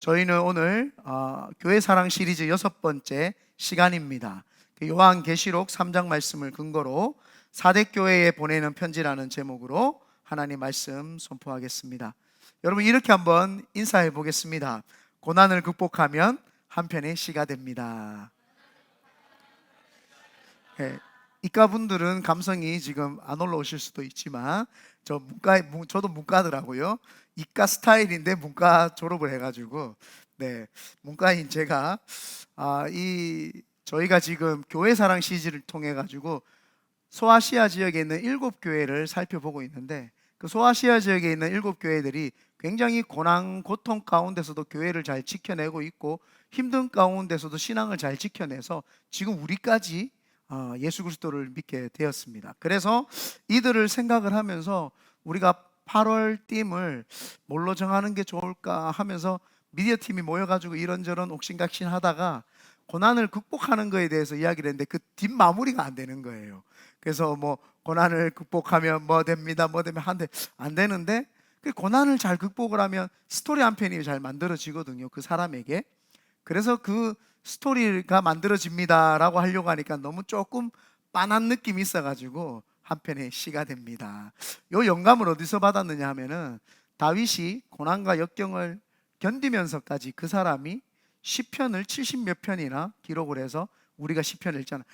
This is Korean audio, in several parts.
저희는 오늘 교회 사랑 시리즈 6번째 시간입니다. 요한계시록 3장 말씀을 근거로 사대교회에 보내는 편지라는 제목으로 하나님 말씀 선포하겠습니다. 여러분, 이렇게 한번 인사해 보겠습니다. 고난을 극복하면 한편의 시가 됩니다. 네, 이과분들은 감성이 지금 안 올라오실 수도 있지만 저도 문과더라고요. 이과 스타일인데 문과 졸업을 해가지고, 네, 문과인 제가 저희가 지금 교회 사랑 시리즈를 통해 가지고 소아시아 지역에 있는 7교회를 살펴보고 있는데, 그 소아시아 지역에 있는 7교회들이 굉장히 고난 고통 가운데서도 교회를 잘 지켜내고 있고, 힘든 가운데서도 신앙을 잘 지켜내서 지금 우리까지 예수 그리스도를 믿게 되었습니다. 그래서 이들을 생각을 하면서 우리가 8월 띠을 뭘로 정하는 게 좋을까 하면서 미디어 팀이 모여가지고 이런저런 옥신각신 하다가 고난을 극복하는 거에 대해서 이야기를 했는데 그 뒷마무리가 안 되는 거예요. 그래서 뭐 고난을 극복하면 뭐 됩니다, 뭐 되면 한데 안 되는데, 그 고난을 잘 극복을 하면 스토리 한 편이 잘 만들어지거든요, 그 사람에게. 그래서 그 스토리가 만들어집니다라고 하려고 하니까 너무 조금 빤한 느낌이 있어가지고 한 편의 시가 됩니다. 요 영감을 어디서 받았느냐 하면은, 다윗이 고난과 역경을 견디면서까지 그 사람이 시편을 70몇 편이나 기록을 해서 우리가 시편을 읽잖아.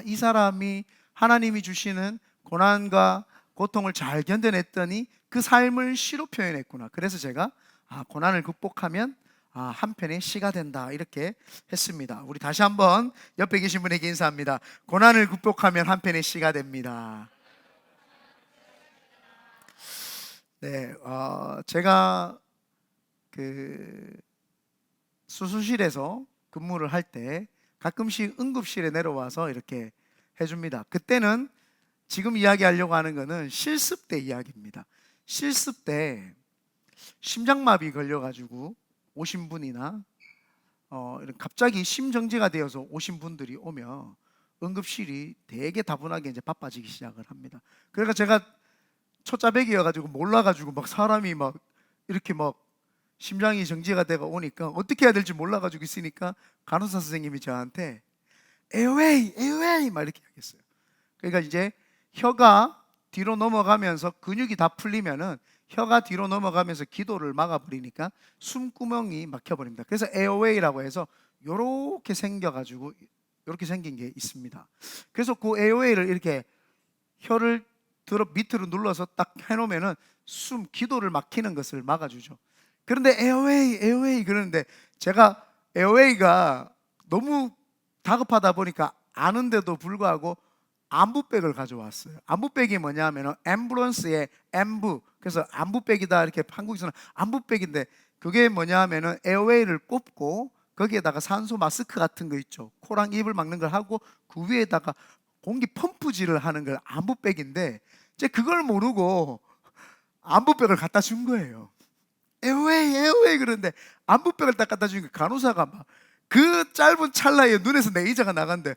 이 사람이 하나님이 주시는 고난과 고통을 잘 견뎌냈더니 그 삶을 시로 표현했구나. 그래서 제가 고난을 극복하면 한편의 시가 된다, 이렇게 했습니다. 우리 다시 한번 옆에 계신 분에게 인사합니다. 고난을 극복하면 한편의 시가 됩니다. 네, 제가 그 수술실에서 근무를 할 때 가끔씩 응급실에 내려와서 이렇게 해줍니다. 그때는 지금 이야기하려고 하는 거는 실습 때 이야기입니다. 실습 때 심장마비 걸려가지고 오신 분이나 갑자기 심정지가 되어서 오신 분들이 오면 응급실이 되게 다분하게 이제 바빠지기 시작을 합니다. 그러니까 제가 초짜배기여가지고 몰라가지고 막 사람이 막 이렇게 막 심장이 정지가 되고 오니까 어떻게 해야 될지 몰라가지고 있으니까 간호사 선생님이 저한테 에어웨이 에어웨이 막 이렇게 하겠어요. 그러니까 이제 혀가 뒤로 넘어가면서 근육이 다 풀리면은 혀가 뒤로 넘어가면서 기도를 막아버리니까 숨구멍이 막혀버립니다. 그래서 에어웨이라고 해서 요렇게 생겨가지고 요렇게 생긴 게 있습니다. 그래서 그 에어웨이를 이렇게 혀를 들어 밑으로 눌러서 딱 해놓으면은 기도를 막히는 것을 막아주죠. 그런데 에어웨이 에어웨이 그러는데 제가 에어웨이가 너무 다급하다 보니까 아는데도 불구하고 안부백을 가져왔어요. 안부백이 뭐냐면 앰뷸런스의 앰부, 그래서 안부백이다 이렇게 한국에서는 안부백인데, 그게 뭐냐면은 에어웨이를 꼽고 거기에다가 산소 마스크 같은 거 있죠, 코랑 입을 막는 걸 하고 그 위에다가 공기 펌프질을 하는 걸 안부백인데, 이제 그걸 모르고 안부백을 갖다 준 거예요. 에어웨이 에어웨이 그러는데 안부백을 딱 갖다 주니까 간호사가 막 그 짧은 찰나에 눈에서 레이저가 나간대.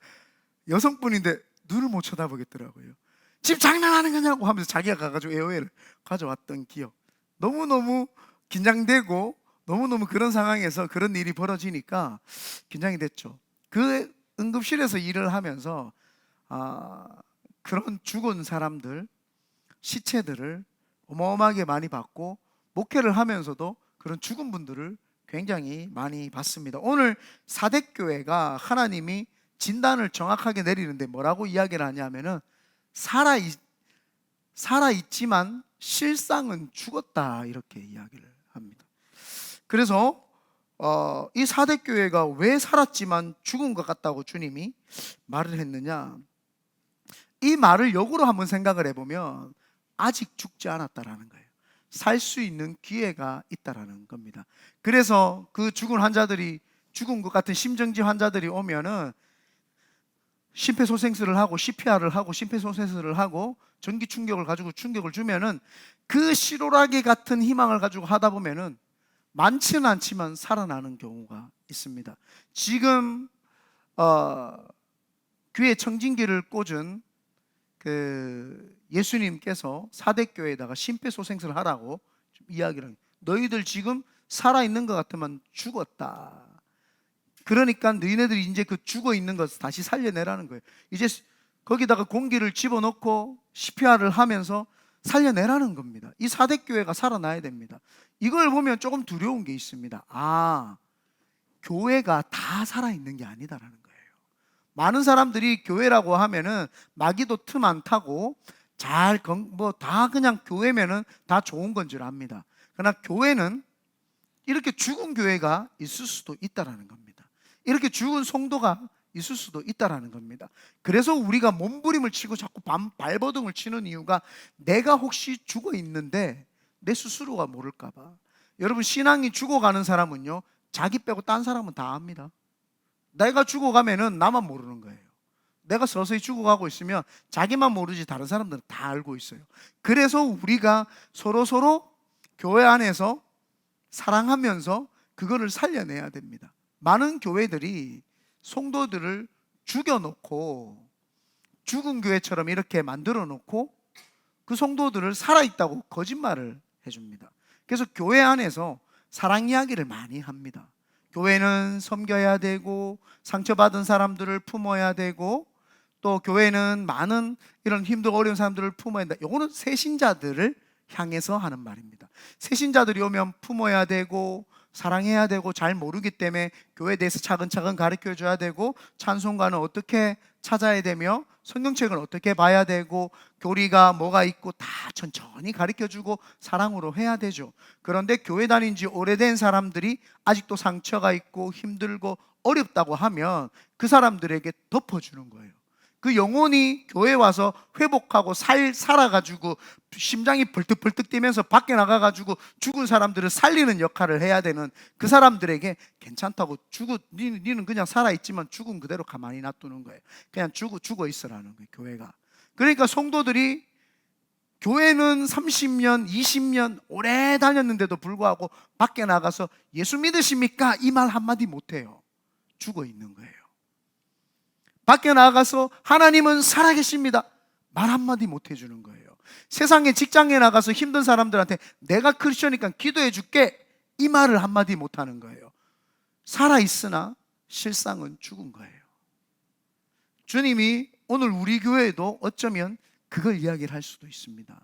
여성분인데 눈을 못 쳐다보겠더라고요. 지금 장난하는 거냐고 하면서 자기가 가가지고 에어웨이를 가져왔던 기억. 너무너무 긴장되고 너무너무 그런 상황에서 그런 일이 벌어지니까 긴장이 됐죠. 그 응급실에서 일을 하면서 그런 죽은 사람들 시체들을 어마어마하게 많이 봤고, 목회를 하면서도 그런 죽은 분들을 굉장히 많이 봤습니다. 오늘 사대교회가 하나님이 진단을 정확하게 내리는데 뭐라고 이야기를 하냐면은 살아있지만 실상은 죽었다, 이렇게 이야기를 합니다. 그래서 이 사대교회가 왜 살았지만 죽은 것 같다고 주님이 말을 했느냐, 이 말을 역으로 한번 생각을 해보면 아직 죽지 않았다라는 거예요. 살 수 있는 기회가 있다라는 겁니다. 그래서 그 죽은 환자들이, 죽은 것 같은 심정지 환자들이 오면은 심폐소생술을 하고 CPR을 하고 심폐소생술을 하고 전기 충격을 가지고 충격을 주면은 그 실오라기 같은 희망을 가지고 하다 보면은 많지는 않지만 살아나는 경우가 있습니다. 지금 귀에 청진기를 꽂은 그 예수님께서 사대교회에다가 심폐소생술을 하라고 이야기를 합니다. 너희들 지금 살아있는 것 같으면 죽었다. 그러니까 너희네들이 이제 그 죽어있는 것을 다시 살려내라는 거예요. 이제 거기다가 공기를 집어넣고 CPR을 하면서 살려내라는 겁니다. 이 사대교회가 살아나야 됩니다. 이걸 보면 조금 두려운 게 있습니다. 교회가 다 살아있는 게 아니다라는 거예요. 많은 사람들이 교회라고 하면은 마귀도 틈 안 타고 다 그냥 교회면은 다 좋은 건 줄 압니다. 그러나 교회는 이렇게 죽은 교회가 있을 수도 있다라는 겁니다. 이렇게 죽은 성도가 있을 수도 있다라는 겁니다. 그래서 우리가 몸부림을 치고 자꾸 발버둥을 치는 이유가 내가 혹시 죽어 있는데 내 스스로가 모를까 봐. 여러분, 신앙이 죽어가는 사람은요, 자기 빼고 딴 사람은 다 압니다. 내가 죽어가면은 나만 모르는 거예요. 내가 서서히 죽어가고 있으면 자기만 모르지 다른 사람들은 다 알고 있어요. 그래서 우리가 서로 교회 안에서 사랑하면서 그거를 살려내야 됩니다. 많은 교회들이 성도들을 죽여놓고 죽은 교회처럼 이렇게 만들어 놓고 그 성도들을 살아있다고 거짓말을 해줍니다. 그래서 교회 안에서 사랑 이야기를 많이 합니다. 교회는 섬겨야 되고 상처받은 사람들을 품어야 되고 또 교회는 많은 이런 힘들고 어려운 사람들을 품어야 된다. 이거는 새신자들을 향해서 하는 말입니다. 새신자들이 오면 품어야 되고 사랑해야 되고 잘 모르기 때문에 교회에 대해서 차근차근 가르쳐 줘야 되고 찬송가는 어떻게 찾아야 되며 성경책을 어떻게 봐야 되고 교리가 뭐가 있고 다 천천히 가르쳐 주고 사랑으로 해야 되죠. 그런데 교회 다닌 지 오래된 사람들이 아직도 상처가 있고 힘들고 어렵다고 하면 그 사람들에게 덮어주는 거예요. 그 영혼이 교회 와서 회복하고 살아가지고 심장이 벌떡벌떡 뛰면서 밖에 나가가지고 죽은 사람들을 살리는 역할을 해야 되는 그 사람들에게 괜찮다고 니는 그냥 살아있지만 죽은 그대로 가만히 놔두는 거예요. 그냥 죽어 있으라는 거예요, 교회가. 그러니까 성도들이 교회는 30년, 20년 오래 다녔는데도 불구하고 밖에 나가서 예수 믿으십니까? 이 말 한마디 못해요. 죽어 있는 거예요. 밖에 나가서 하나님은 살아계십니다. 말 한마디 못 해주는 거예요. 세상에 직장에 나가서 힘든 사람들한테 내가 크리스천이니까 기도해 줄게, 이 말을 한마디 못 하는 거예요. 살아있으나 실상은 죽은 거예요. 주님이 오늘 우리 교회에도 어쩌면 그걸 이야기를 할 수도 있습니다.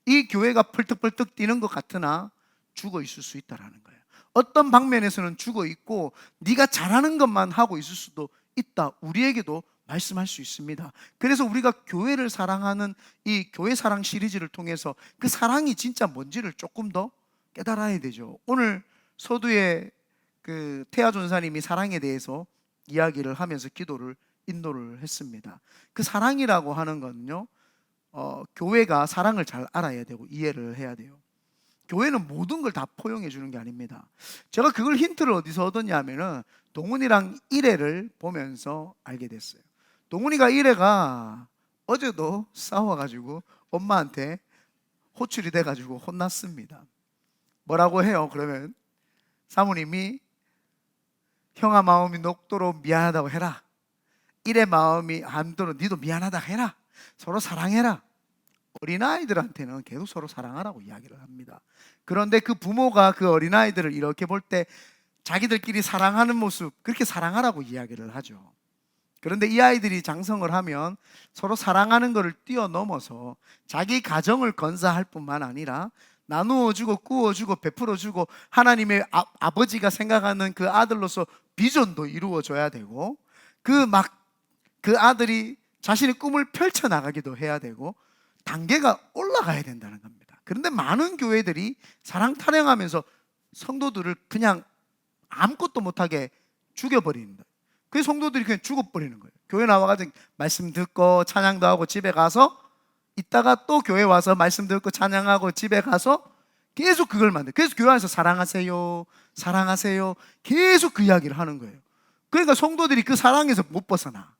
이 교회가 펄떡펄떡 뛰는 것 같으나 죽어 있을 수 있다는 거예요. 어떤 방면에서는 죽어 있고 네가 잘하는 것만 하고 있을 수도 있다. 우리에게도 말씀할 수 있습니다. 그래서 우리가 교회를 사랑하는 이 교회 사랑 시리즈를 통해서 그 사랑이 진짜 뭔지를 조금 더 깨달아야 되죠. 오늘 서두에 그 태아 전사님이 사랑에 대해서 이야기를 하면서 인도를 했습니다. 그 사랑이라고 하는 건요, 교회가 사랑을 잘 알아야 되고 이해를 해야 돼요. 교회는 모든 걸 다 포용해 주는 게 아닙니다. 제가 그걸 힌트를 어디서 얻었냐면은 동훈이랑 이래를 보면서 알게 됐어요. 동훈이가 이래가 어제도 싸워가지고 엄마한테 호출이 돼가지고 혼났습니다. 뭐라고 해요? 그러면 사모님이 형아 마음이 녹도록 미안하다고 해라. 이래 마음이 안도록 니도 미안하다 해라. 서로 사랑해라. 어린아이들한테는 계속 서로 사랑하라고 이야기를 합니다. 그런데 그 부모가 그 어린아이들을 이렇게 볼 때 자기들끼리 사랑하는 모습, 그렇게 사랑하라고 이야기를 하죠. 그런데 이 아이들이 장성을 하면 서로 사랑하는 것을 뛰어넘어서 자기 가정을 건사할 뿐만 아니라 나누어주고 꾸어주고 베풀어주고 하나님의 아버지가 생각하는 그 아들로서 비전도 이루어줘야 되고 그 아들이 자신의 꿈을 펼쳐나가기도 해야 되고 단계가 올라가야 된다는 겁니다. 그런데 많은 교회들이 사랑 타령하면서 성도들을 그냥 아무것도 못하게 죽여버립니다. 그 성도들이 그냥 죽어버리는 거예요. 교회 나와가지고 말씀 듣고 찬양도 하고 집에 가서 있다가 또 교회 와서 말씀 듣고 찬양하고 집에 가서 계속 그걸 만들어요. 그래서 교회 안에서 사랑하세요, 사랑하세요 계속 그 이야기를 하는 거예요. 그러니까 성도들이 그 사랑에서 못 벗어나.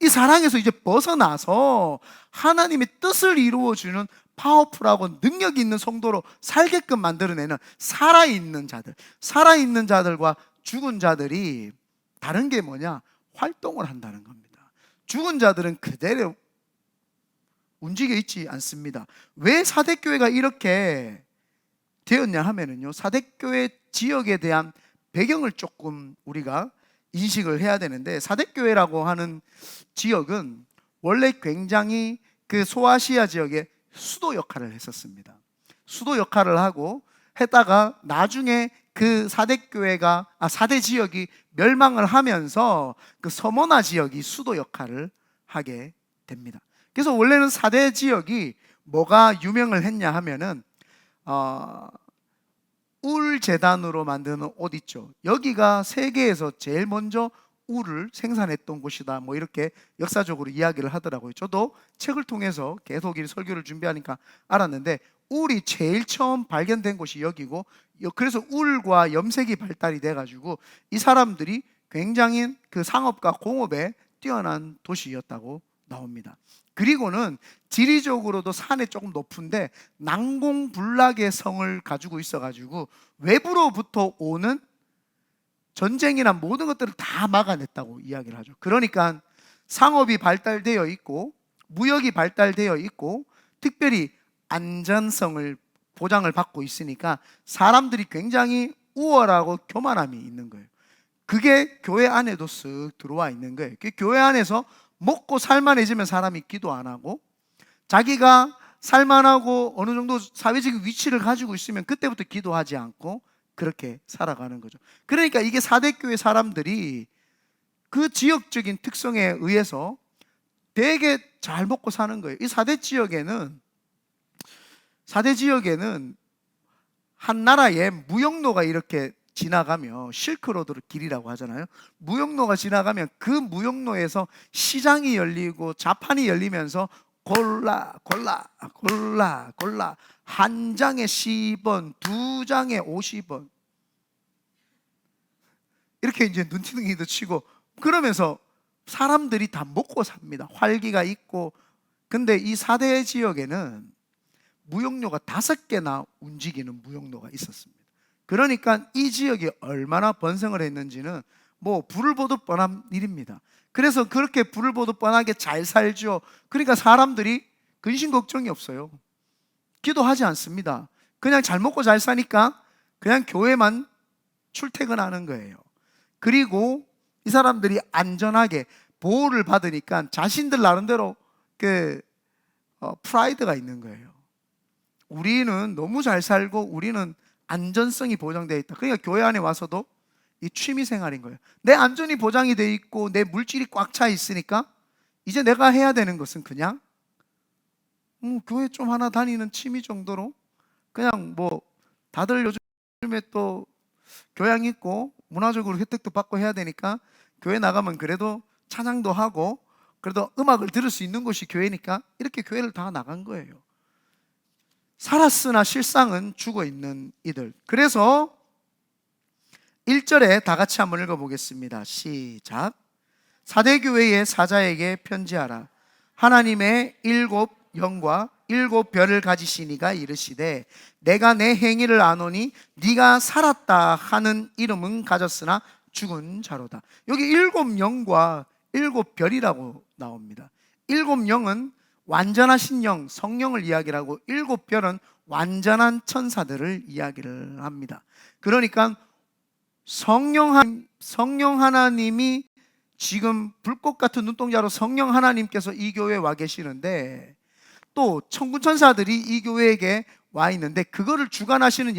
이 사랑에서 이제 벗어나서 하나님의 뜻을 이루어주는 파워풀하고 능력 있는 성도로 살게끔 만들어내는 살아있는 자들과 죽은 자들이 다른 게 뭐냐? 활동을 한다는 겁니다. 죽은 자들은 그대로 움직여 있지 않습니다. 왜 사대교회가 이렇게 되었냐 하면은요, 사대교회 지역에 대한 배경을 조금 우리가 인식을 해야 되는데, 사대교회라고 하는 지역은 원래 굉장히 그 소아시아 지역의 수도 역할을 했었습니다. 수도 역할을 하고 했다가 나중에 그 사대 지역이 멸망을 하면서 그 서머나 지역이 수도 역할을 하게 됩니다. 그래서 원래는 사대 지역이 뭐가 유명을 했냐 하면은 울 재단으로 만드는 옷 있죠. 여기가 세계에서 제일 먼저 울을 생산했던 곳이다, 뭐 이렇게 역사적으로 이야기를 하더라고요. 저도 책을 통해서 계속 이 설교를 준비하니까 알았는데, 울이 제일 처음 발견된 곳이 여기고, 그래서 울과 염색이 발달이 돼가지고 이 사람들이 굉장히 그 상업과 공업에 뛰어난 도시였다고 나옵니다. 그리고는 지리적으로도 산에 조금 높은데 난공불락의 성을 가지고 있어가지고 외부로부터 오는 전쟁이나 모든 것들을 다 막아냈다고 이야기를 하죠. 그러니까 상업이 발달되어 있고 무역이 발달되어 있고 특별히 안전성을 보장을 받고 있으니까 사람들이 굉장히 우월하고 교만함이 있는 거예요. 그게 교회 안에도 쓱 들어와 있는 거예요. 교회 안에서 먹고 살만해지면 사람이 기도 안 하고, 자기가 살만하고 어느 정도 사회적인 위치를 가지고 있으면 그때부터 기도하지 않고 그렇게 살아가는 거죠. 그러니까 이게 사대교회 사람들이 그 지역적인 특성에 의해서 되게 잘 먹고 사는 거예요. 이 사대 지역에는 한 나라의 무역로가 이렇게 지나가면, 실크로드 길이라고 하잖아요. 무역로가 지나가면 그 무역로에서 시장이 열리고 자판이 열리면서 골라 한 장에 10원, 두 장에 50원 이렇게 이제 눈티둥이도 치고 그러면서 사람들이 다 먹고 삽니다. 활기가 있고. 근데 이 사대 지역에는 무역로가 5개나 움직이는 무역로가 있었습니다. 그러니까 이 지역이 얼마나 번성을 했는지는 뭐 불을 보듯 뻔한 일입니다. 그래서 그렇게 불을 보듯 뻔하게 잘 살죠. 그러니까 사람들이 근심 걱정이 없어요. 기도하지 않습니다. 그냥 잘 먹고 잘 사니까 그냥 교회만 출퇴근하는 거예요. 그리고 이 사람들이 안전하게 보호를 받으니까 자신들 나름대로 프라이드가 있는 거예요. 우리는 너무 잘 살고 우리는 안전성이 보장되어 있다. 그러니까 교회 안에 와서도 이 취미 생활인 거예요. 내 안전이 보장이 되어 있고 내 물질이 꽉 차 있으니까 이제 내가 해야 되는 것은 그냥 교회 좀 하나 다니는 취미 정도로, 그냥 뭐 다들 요즘에 또 교양 있고 문화적으로 혜택도 받고 해야 되니까 교회 나가면 그래도 찬양도 하고 그래도 음악을 들을 수 있는 곳이 교회니까 이렇게 교회를 다 나간 거예요. 살았으나 실상은 죽어 있는 이들. 그래서 1절에 다 같이 한번 읽어보겠습니다. 시작. 사대교회의 사자에게 편지하라. 하나님의 7 영과 7 별을 가지시니가 이르시되 내가 내 행위를 아노니 네가 살았다 하는 이름은 가졌으나 죽은 자로다. 여기 7 영과 7 별이라고 나옵니다. 7 영은 완전하신 영, 성령을 이야기를 하고 7 별은 완전한 천사들을 이야기를 합니다. 그러니까 성령 하나님이 지금 불꽃 같은 눈동자로 성령 하나님께서 이 교회에 와 계시는데, 또 천군 천사들이 이 교회에게 와 있는데 그거를 주관하시는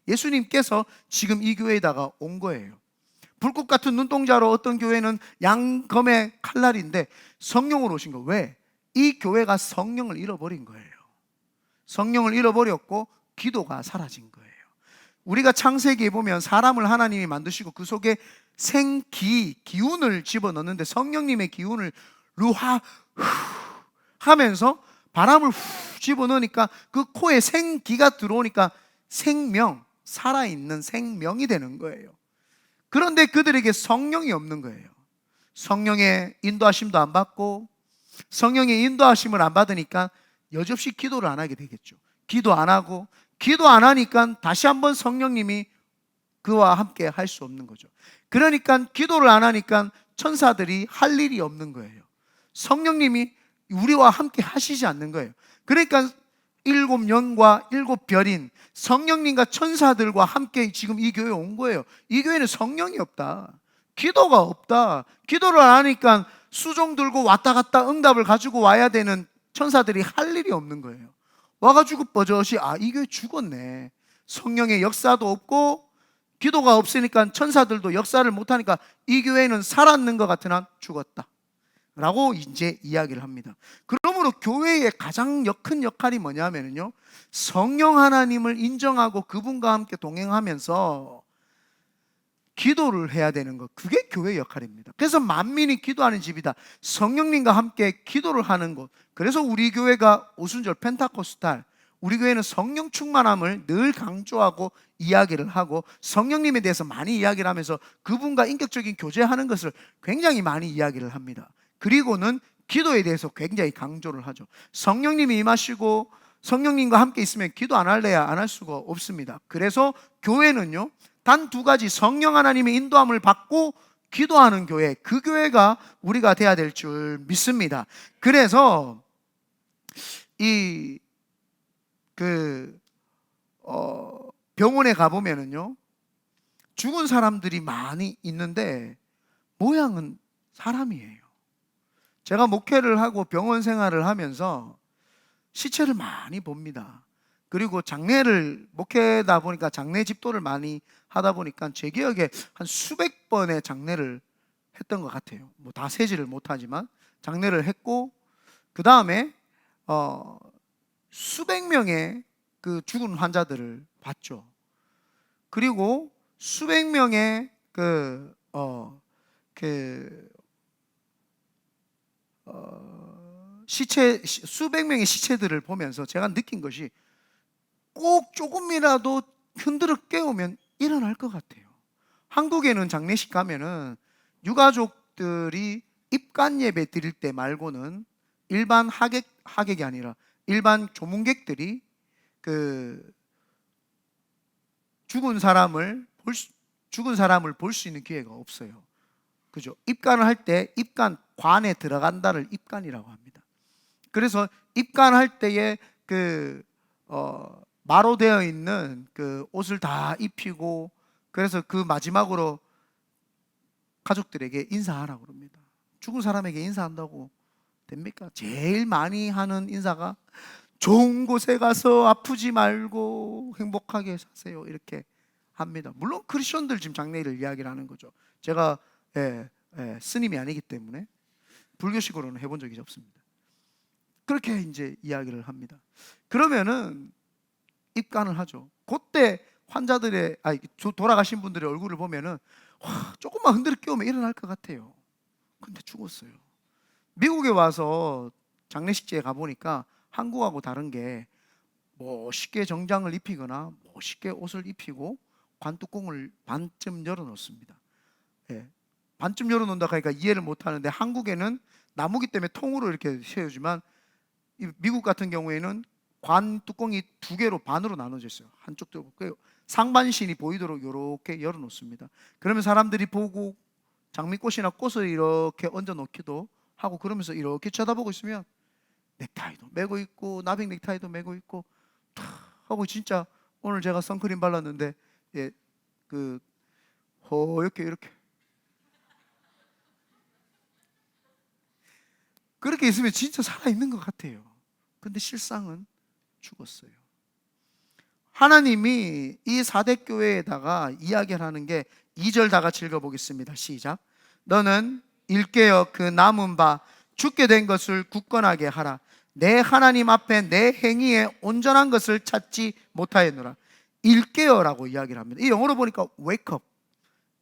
예수님께서 지금 이 교회에다가 온 거예요. 불꽃 같은 눈동자로 어떤 교회는 양검의 칼날인데 성령으로 오신 거예요. 왜? 이 교회가 성령을 잃어버린 거예요. 성령을 잃어버렸고 기도가 사라진 거예요. 우리가 창세기에 보면 사람을 하나님이 만드시고 그 속에 기운을 집어넣는데 성령님의 기운을 루하 하면서 바람을 집어넣으니까 그 코에 생기가 들어오니까 생명, 살아있는 생명이 되는 거예요. 그런데 그들에게 성령이 없는 거예요. 성령의 인도하심도 안 받고 성령의 인도하심을 안 받으니까 여지없이 기도를 안 하게 되겠죠. 기도 안 하니까 다시 한번 성령님이 그와 함께 할 수 없는 거죠. 그러니까 기도를 안 하니까 천사들이 할 일이 없는 거예요. 성령님이 우리와 함께 하시지 않는 거예요. 그러니까 일곱 영과 일곱 별인 성령님과 천사들과 함께 지금 이 교회에 온 거예요. 이 교회는 성령이 없다, 기도가 없다. 기도를 안 하니까 수종 들고 왔다 갔다 응답을 가지고 와야 되는 천사들이 할 일이 없는 거예요. 와가지고 버젓이 이 교회 죽었네. 성령의 역사도 없고 기도가 없으니까 천사들도 역사를 못하니까 이 교회는 살았는 것 같으나 죽었다 라고 이제 이야기를 합니다. 그러므로 교회의 가장 큰 역할이 뭐냐면요, 성령 하나님을 인정하고 그분과 함께 동행하면서 기도를 해야 되는 것, 그게 교회의 역할입니다. 그래서 만민이 기도하는 집이다, 성령님과 함께 기도를 하는 곳. 그래서 우리 교회가 오순절 펜타코스탈, 우리 교회는 성령 충만함을 늘 강조하고 이야기를 하고 성령님에 대해서 많이 이야기를 하면서 그분과 인격적인 교제하는 것을 굉장히 많이 이야기를 합니다. 그리고는 기도에 대해서 굉장히 강조를 하죠. 성령님이 임하시고 성령님과 함께 있으면 기도 안 할래야 안 할 수가 없습니다. 그래서 교회는요, 단 두 가지, 성령 하나님의 인도함을 받고 기도하는 교회, 그 교회가 우리가 돼야 될 줄 믿습니다. 그래서 병원에 가보면은요, 죽은 사람들이 많이 있는데 모양은 사람이에요. 제가 목회를 하고 병원 생활을 하면서 시체를 많이 봅니다. 그리고 장례를, 목회다 보니까 장례 집도를 많이 하다 보니까 제 기억에 한 수백 번의 장례를 했던 것 같아요. 뭐 다 세지를 못하지만 장례를 했고, 그 다음에 수백 명의 그 죽은 환자들을 봤죠. 그리고 수백 명의 수백 명의 시체들을 보면서 제가 느낀 것이, 꼭 조금이라도 흔들어 깨우면 일어날 것 같아요. 한국에는 장례식 가면은 유가족들이 입관 예배 드릴 때 말고는 일반 하객이 아니라 일반 조문객들이 그 죽은 사람을 볼 수 있는 기회가 없어요. 그죠? 입관을 할 때 입관관에 들어간다를 입관이라고 합니다. 그래서 입관할 때에 마로 되어 있는 그 옷을 다 입히고, 그래서 그 마지막으로 가족들에게 인사하라고 그럽니다. 죽은 사람에게 인사한다고 됩니까? 제일 많이 하는 인사가 좋은 곳에 가서 아프지 말고 행복하게 사세요, 이렇게 합니다. 물론 크리스천들 지금 장례를 이야기를 하는 거죠. 제가 스님이 아니기 때문에 불교식으로는 해본 적이 없습니다. 그렇게 이제 이야기를 합니다. 그러면은 입관을 하죠. 그때 환자들의 돌아가신 분들의 얼굴을 보면은 조금만 흔들어 깨우면 일어날 것 같아요. 근데 죽었어요. 미국에 와서 장례식장에 가보니까 한국하고 다른 게, 멋있게 정장을 입히거나 멋있게 옷을 입히고 관뚜껑을 반쯤 열어놓습니다. 반쯤 열어놓는다 하니까 이해를 못하는데, 한국에는 나무기 때문에 통으로 이렇게 세우지만 미국 같은 경우에는 관 뚜껑이 두 개로 반으로 나눠져 있어요. 한쪽도 상반신이 보이도록 이렇게 열어놓습니다. 그러면 사람들이 보고 장미꽃이나 꽃을 이렇게 얹어 놓기도 하고, 그러면서 이렇게 쳐다보고 있으면 넥타이도 메고 있고 나비 넥타이도 메고 있고 하고, 진짜 오늘 제가 선크림 발랐는데 이렇게 그렇게 있으면 진짜 살아있는 것 같아요. 근데 실상은 죽었어요. 하나님이 이 사대교회에다가 이야기를 하는 게 2절 다 같이 읽어보겠습니다. 시작. 너는 일깨어 그 남은 바 죽게 된 것을 굳건하게 하라. 내 하나님 앞에 내 행위에 온전한 것을 찾지 못하였노라. 일깨어라고 이야기를 합니다. 이 영어로 보니까 wake up,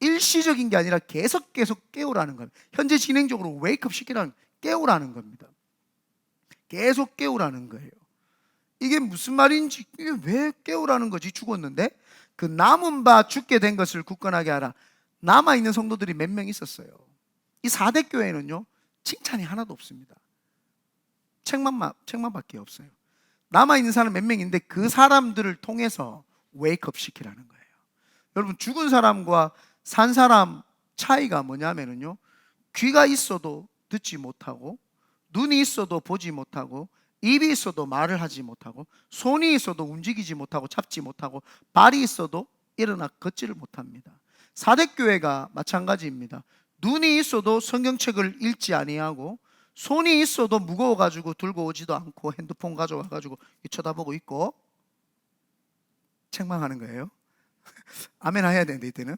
일시적인 게 아니라 계속 깨우라는 겁니다. 현재 진행적으로 wake up 시키라는, 깨우라는 겁니다. 계속 깨우라는 거예요. 이게 무슨 말인지, 이게 왜 깨우라는 거지? 죽었는데 그 남은 바 죽게 된 것을 굳건하게 하라. 남아있는 성도들이 몇 명 있었어요. 이 4대 교회는요, 칭찬이 하나도 없습니다. 책만밖에 없어요. 남아있는 사람 몇 명인데 그 사람들을 통해서 웨이크업 시키라는 거예요. 여러분, 죽은 사람과 산 사람 차이가 뭐냐면요, 귀가 있어도 듣지 못하고 눈이 있어도 보지 못하고 입이 있어도 말을 하지 못하고, 손이 있어도 움직이지 못하고 잡지 못하고, 발이 있어도 일어나 걷지를 못합니다. 사대교회가 마찬가지입니다. 눈이 있어도 성경책을 읽지 아니하고, 손이 있어도 무거워가지고 들고 오지도 않고, 핸드폰 가져와가지고 쳐다보고 있고 책망하는 거예요. 아멘 해야 되는데, 이때는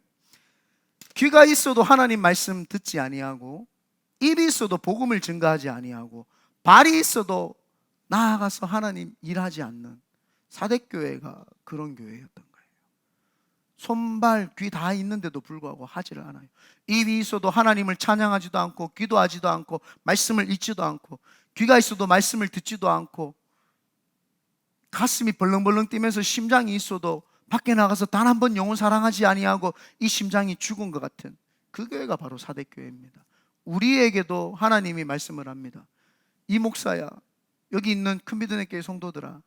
귀가 있어도 하나님 말씀 듣지 아니하고, 입이 있어도 복음을 증거하지 아니하고, 발이 있어도 나아가서 하나님 일하지 않는 사대교회가 그런 교회였던 거예요. 손발 귀 다 있는데도 불구하고 하지를 않아요. 입이 있어도 하나님을 찬양하지도 않고, 기도하지도 않고, 말씀을 읽지도 않고, 귀가 있어도 말씀을 듣지도 않고, 가슴이 벌렁벌렁 뛰면서 심장이 있어도 밖에 나가서 단 한 번 영혼 사랑하지 아니하고 이 심장이 죽은 것 같은 그 교회가 바로 사대교회입니다. 우리에게도 하나님이 말씀을 합니다. 이 목사야, 여기 있는 큰비드네 교회 성도들아,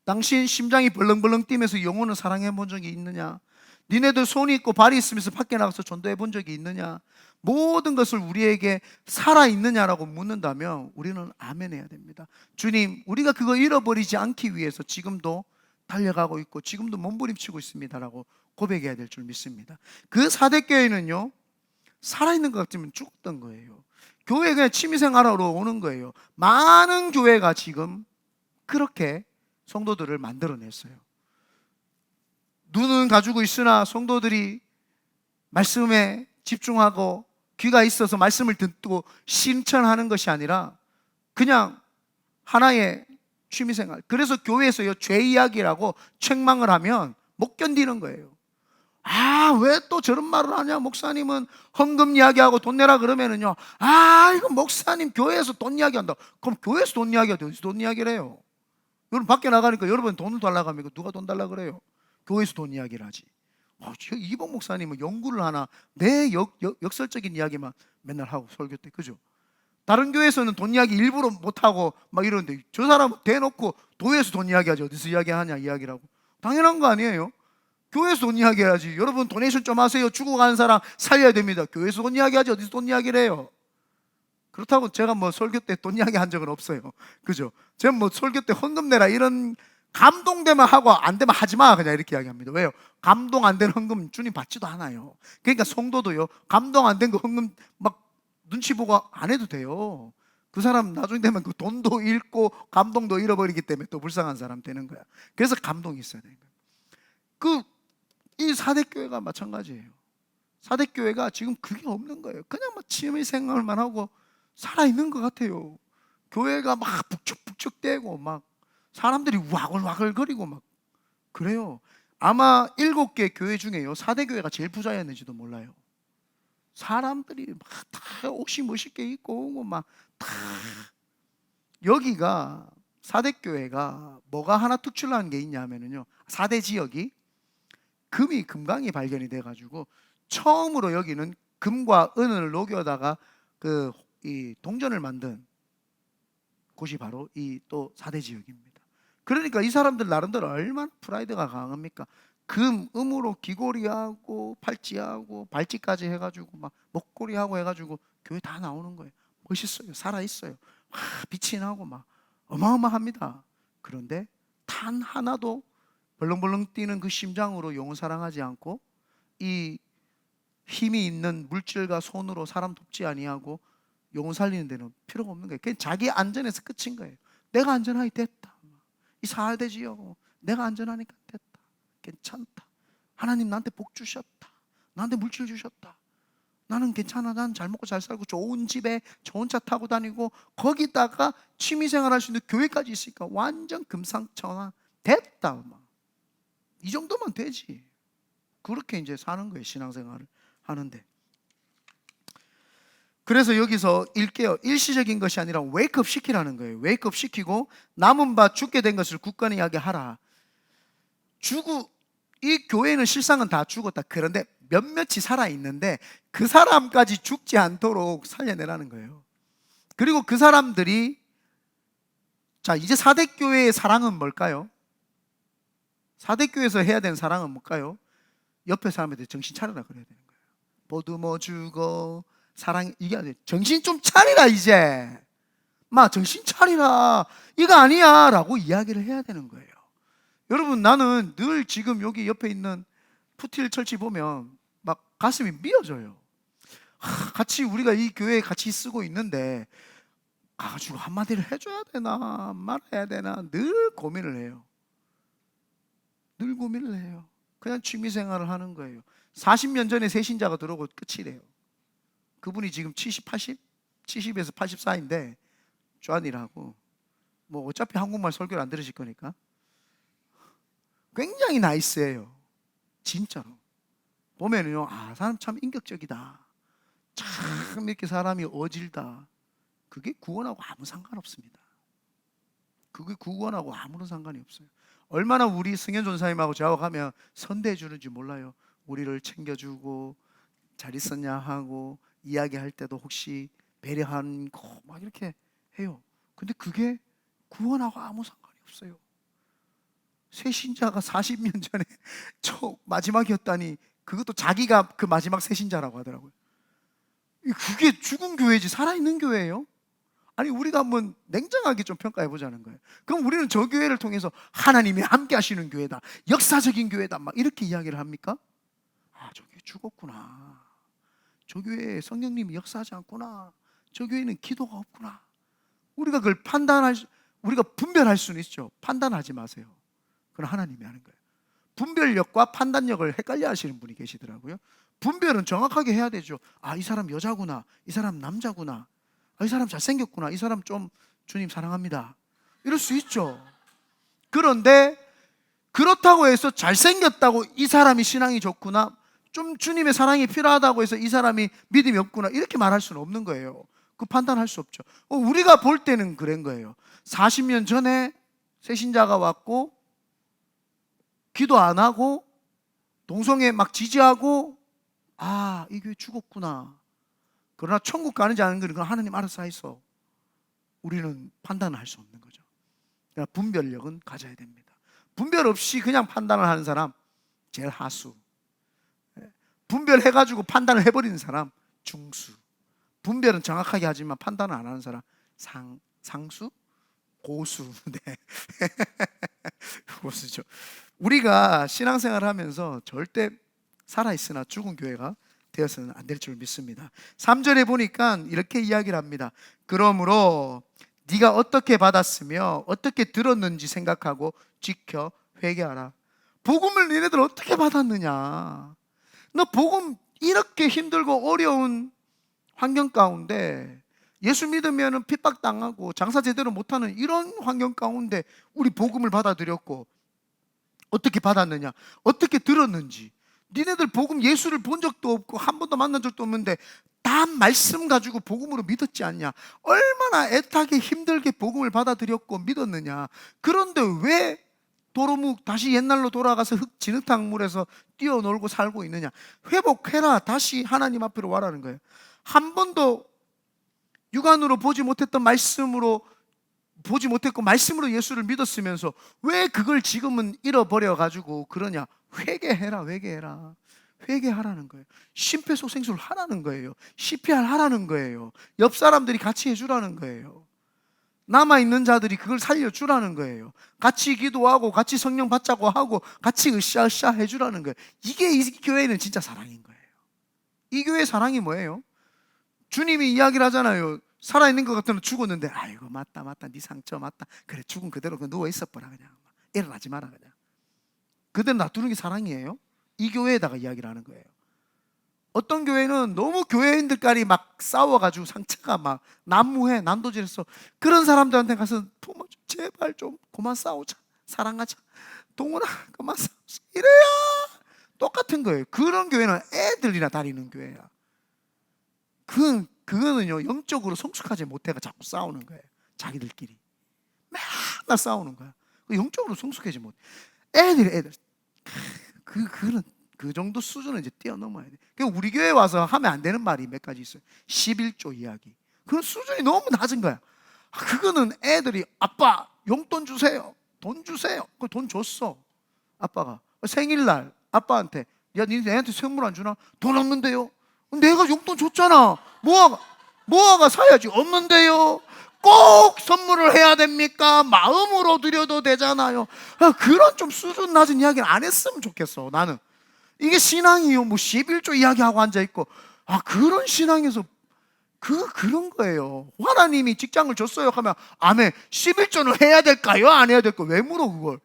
당신 심장이 벌렁벌렁 뛰면서 영혼을 사랑해 본 적이 있느냐? 니네들 손이 있고 발이 있으면서 밖에 나가서 전도해 본 적이 있느냐? 모든 것을 우리에게 살아있느냐라고 묻는다면 우리는 아멘 해야 됩니다. 주님, 우리가 그거 잃어버리지 않기 위해서 지금도 달려가고 있고 지금도 몸부림치고 있습니다라고 고백해야 될 줄 믿습니다. 그 사대교회는요, 살아있는 것 같으면 죽었던 거예요. 교회에 그냥 취미생활하러 오는 거예요. 많은 교회가 지금 그렇게 성도들을 만들어냈어요. 눈은 가지고 있으나 성도들이 말씀에 집중하고 귀가 있어서 말씀을 듣고 실천하는 것이 아니라 그냥 하나의 취미생활. 그래서 교회에서요, 죄 이야기라고 책망을 하면 못 견디는 거예요. 아, 왜 또 저런 말을 하냐? 목사님은 헌금 이야기하고 돈 내라 그러면은요, 아, 이거 목사님 교회에서 돈 이야기한다. 그럼 교회에서 돈 이야기하는데 어디서 돈 이야기를 해요? 여러분 밖에 나가니까 여러분 돈을 달라고 하면 누가 돈 달라고 그래요? 교회에서 돈 이야기를 하지. 이봉 목사님은 연구를 하나 내 역설적인 이야기만 맨날 하고 설교 때, 그죠? 다른 교회에서는 돈 이야기 일부러 못하고 막 이러는데 저 사람은 대놓고 교회에서 돈 이야기하지. 어디서 이야기하냐 이야기라고. 당연한 거 아니에요? 교회에서 돈 이야기해야지. 여러분 도네이션 좀 하세요. 죽어가는 사람 살려야 됩니다. 교회에서 돈 이야기하지. 어디서 돈 이야기를 해요? 그렇다고 제가 뭐 설교 때 돈 이야기 한 적은 없어요. 그죠? 제가 뭐 설교 때 헌금 내라 이런 감동되면 하고 안 되면 하지 마 그냥 이렇게 이야기합니다. 왜요? 감동 안 된 헌금 주님 받지도 않아요. 그러니까 성도도요, 감동 안 된 거 헌금 막 눈치 보고 안 해도 돼요. 그 사람 나중에 되면 그 돈도 잃고 감동도 잃어버리기 때문에 또 불쌍한 사람 되는 거야. 그래서 감동이 있어야 되는 거야. 이 사대교회가 마찬가지예요. 사대교회가 지금 그게 없는 거예요. 그냥 뭐 취미 생활만 하고 살아있는 것 같아요. 교회가 막 북적북적대고 막 사람들이 와글와글거리고 막 그래요. 아마 7개 교회 중에요, 사대교회가 제일 부자였는지도 몰라요. 사람들이 막 다 옷이 멋있게 입고 오고 막 다. 여기가 사대교회가 뭐가 하나 특출난 게 있냐면요, 사대 지역이 금강이 발견이 돼가지고 처음으로 여기는 금과 은을 녹여다가 이 동전을 만든 곳이 바로 이 또 사대 지역입니다. 그러니까 이 사람들 나름대로 얼마나 프라이드가 강합니까? 음으로 귀걸이하고 팔찌하고 발찌까지 해가지고 막 목걸이하고 해가지고 교회 다 나오는 거예요. 멋있어요. 살아있어요. 빛이 나고 막 어마어마합니다. 그런데 단 하나도 벌렁벌렁 뛰는 그 심장으로 영혼 사랑하지 않고 이 힘이 있는 물질과 손으로 사람 돕지 아니하고 영혼 살리는 데는 필요가 없는 거예요. 그냥 자기 안전에서 끝인 거예요. 내가 안전하게 됐다. 이 사대지요, 내가 안전하니까 됐다. 괜찮다. 하나님 나한테 복 주셨다. 나한테 물질 주셨다. 나는 괜찮아. 난 잘 먹고 잘 살고 좋은 집에 좋은 차 타고 다니고 거기다가 취미생활 할 수 있는 교회까지 있으니까 완전 금상첨화 됐다. 이 정도면 되지. 그렇게 이제 사는 거예요, 신앙생활을 하는데. 그래서 여기서 일게요. 일시적인 것이 아니라 웨이크업 시키라는 거예요. 웨이크업 시키고 남은 바 죽게 된 것을 굳건히 하라. 이 교회는 실상은 다 죽었다. 그런데 몇몇이 살아있는데 그 사람까지 죽지 않도록 살려내라는 거예요. 그리고 그 사람들이, 자, 이제 사대교회의 사랑은 뭘까요? 사대교회에서 해야 되는 사랑은 뭘까요? 옆에 사람한테 정신 차려라 그래야 되는 거예요. 보듬어 주고 사랑, 이게 아니에요. 정신 좀 차리라 이제. 마 정신 차리라, 이거 아니야 라고 이야기를 해야 되는 거예요. 여러분, 나는 늘 지금 여기 옆에 있는 푸틸 철치 보면 막 가슴이 미어져요. 같이 우리가 이 교회에 같이 쓰고 있는데 가가지고 한마디를 해줘야 되나 말아야 되나 늘 고민을 해요. 늘 고민을 해요. 그냥 취미생활을 하는 거예요. 40년 전에 새 신자가 들어오고 끝이래요. 그분이 지금 70, 80? 70에서 84인데 쟈니라고, 뭐 어차피 한국말 설교를 안 들으실 거니까 굉장히 나이스해요. 진짜로 보면은요, 아, 사람 참 인격적이다, 참 이렇게 사람이 어질다. 그게 구원하고 아무 상관없습니다. 그게 구원하고 아무런 상관이 없어요. 얼마나 우리 승현 전사님하고 저하고 가면 선대해 주는지 몰라요. 우리를 챙겨주고 잘 있었냐 하고 이야기할 때도 혹시 배려한 거 막 이렇게 해요. 근데 그게 구원하고 아무 상관이 없어요. 새 신자가 40년 전에 저 마지막이었다니, 그것도 자기가 그 마지막 새 신자라고 하더라고요. 그게 죽은 교회지 살아있는 교회예요? 아니, 우리가 한번 냉정하게 좀 평가해 보자는 거예요. 그럼 우리는 저 교회를 통해서 하나님이 함께 하시는 교회다, 역사적인 교회다 막 이렇게 이야기를 합니까? 아, 저 교회 죽었구나, 저 교회에 성령님이 역사하지 않구나, 저 교회는 기도가 없구나. 우리가 그걸 우리가 분별할 수는 있죠. 판단하지 마세요. 그건 하나님이 하는 거예요. 분별력과 판단력을 헷갈려 하시는 분이 계시더라고요. 분별은 정확하게 해야 되죠. 아, 이 사람 여자구나, 이 사람 남자구나, 아, 이 사람 잘생겼구나, 이 사람 좀 주님 사랑합니다, 이럴 수 있죠. 그런데 그렇다고 해서 잘생겼다고 이 사람이 신앙이 좋구나, 좀 주님의 사랑이 필요하다고 해서 이 사람이 믿음이 없구나, 이렇게 말할 수는 없는 거예요. 그 판단할 수 없죠. 우리가 볼 때는 그런 거예요. 40년 전에 새신자가 왔고 기도 안 하고 동성애 막 지지하고, 아, 이 교회 죽었구나. 그러나 천국 가는지 아는 건 하나님 알아서 하이소. 우리는 판단을 할 수 없는 거죠. 그러니까 분별력은 가져야 됩니다. 분별 없이 그냥 판단을 하는 사람 제일 하수, 분별해가지고 판단을 해버리는 사람 중수, 분별은 정확하게 하지만 판단을 안 하는 사람 상수? 고수. 네. 고수죠. 우리가 신앙생활을 하면서 절대 살아있으나 죽은 교회가 되어서는 안 될 줄 믿습니다. 3절에 보니까 이렇게 이야기를 합니다. 그러므로 네가 어떻게 받았으며 어떻게 들었는지 생각하고 지켜 회개하라. 복음을 너희들 어떻게 받았느냐? 너 복음 이렇게 힘들고 어려운 환경 가운데, 예수 믿으면 핍박당하고 장사 제대로 못하는 이런 환경 가운데 우리 복음을 받아들였고, 어떻게 받았느냐? 어떻게 들었는지. 니네들 복음 예수를 본 적도 없고 한 번도 만난 적도 없는데 다 말씀 가지고 복음으로 믿었지 않냐? 얼마나 애타게 힘들게 복음을 받아들였고 믿었느냐? 그런데 왜 도로묵 다시 옛날로 돌아가서 진흙탕 물에서 뛰어놀고 살고 있느냐? 회복해라. 다시 하나님 앞으로 와라는 거예요. 한 번도 육안으로 보지 못했던 말씀으로 보지 못했고 말씀으로 예수를 믿었으면서 왜 그걸 지금은 잃어버려 가지고 그러냐? 회개해라. 회개해라. 회개하라는 거예요. 심폐소생술을 하라는 거예요. CPR 하라는 거예요. 옆 사람들이 같이 해주라는 거예요. 남아있는 자들이 그걸 살려주라는 거예요. 같이 기도하고 같이 성령 받자고 하고 같이 으쌰으쌰 해주라는 거예요. 이게 이 교회는 진짜 사랑인 거예요. 이 교회의 사랑이 뭐예요? 주님이 이야기를 하잖아요. 살아있는 것 같으면 죽었는데, 아이고 맞다 네 상처 맞다, 그래 죽은 그대로 누워있어버라, 그냥 일어나지 마라, 그냥 그대로 놔두는 게 사랑이에요? 이 교회에다가 이야기를 하는 거예요. 어떤 교회는 너무 교회인들끼리 막 싸워가지고 상처가 막 난무해, 난도질했어. 그런 사람들한테 가서 부모 제발 좀 그만 싸우자, 사랑하자, 동훈아 그만 싸우자, 이래야 똑같은 거예요. 그런 교회는 애들이나 다니는 교회야. 그거는요 영적으로 성숙하지 못해가 자꾸 싸우는 거예요. 자기들끼리 맨날 싸우는 거야. 영적으로 성숙하지 못해. 애들 그거는 그 정도 수준은 이제 뛰어넘어야 돼. 그러니까 우리 교회 와서 하면 안 되는 말이 몇 가지 있어요. 11조 이야기. 그건 수준이 너무 낮은 거야. 그거는 애들이 아빠 용돈 주세요, 돈 주세요. 그 돈 줬어. 아빠가 생일날 아빠한테, 야 니네 애한테 선물 안 주나? 돈 없는데요. 내가 용돈 줬잖아. 모아가 사야지. 없는데요. 꼭 선물을 해야 됩니까? 마음으로 드려도 되잖아요. 그런 좀 수준 낮은 이야기를 안 했으면 좋겠어. 나는 이게 신앙이요. 뭐 11조 이야기하고 앉아있고, 그런 신앙에서 그런 거예요. 하나님이 직장을 줬어요 하면 아멘. 11조는 해야 될까요? 안 해야 될까요? 왜 물어 그걸?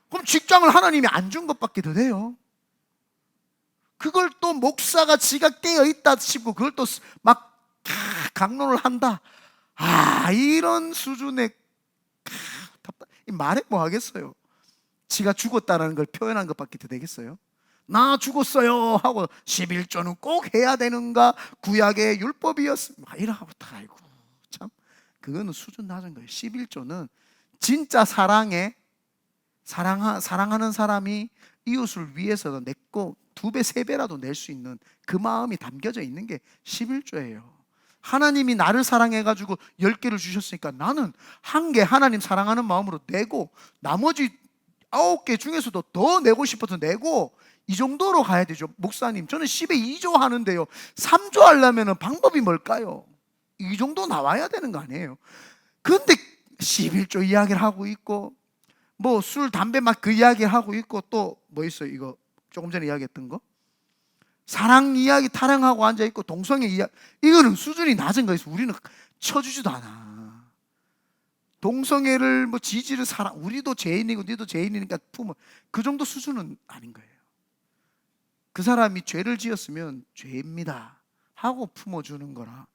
그럼 직장을 하나님이 안 준 것밖에 더 돼요. 그걸 또 목사가 지가 깨어있다 싶고 그걸 또 막 강론을 한다. 이런 수준의 말해 뭐 하겠어요. 지가 죽었다는 걸 표현한 것밖에 더 되겠어요? 나 죽었어요 하고 11조는 꼭 해야 되는가? 구약의 율법이었습니다. 이러고 아이고 참 그거는 수준 낮은 거예요. 11조는 진짜 사랑하는 사람이 이웃을 위해서 냈고 2배, 3배라도 낼 수 있는 그 마음이 담겨져 있는 게 11조예요. 하나님이 나를 사랑해가지고 10개를 주셨으니까 나는 1개 하나님 사랑하는 마음으로 내고 나머지 9개 중에서도 더 내고 싶어서 내고 이 정도로 가야 되죠. 목사님 저는 10에 2조 하는데요 3조 하려면 방법이 뭘까요? 이 정도 나와야 되는 거 아니에요? 근데 11조 이야기를 하고 있고 뭐 술, 담배 막 그 이야기를 하고 있고 또 뭐 있어요? 이거 조금 전에 이야기했던 거 사랑 이야기 타령하고 앉아있고 동성애 이야기 이거는 수준이 낮은 거에서 우리는 쳐주지도 않아. 동성애를 뭐 지지를 우리도 죄인이고 니도 죄인이니까 품어 그 정도 수준은 아닌 거예요. 그 사람이 죄를 지었으면 죄입니다 하고 품어주는 거라.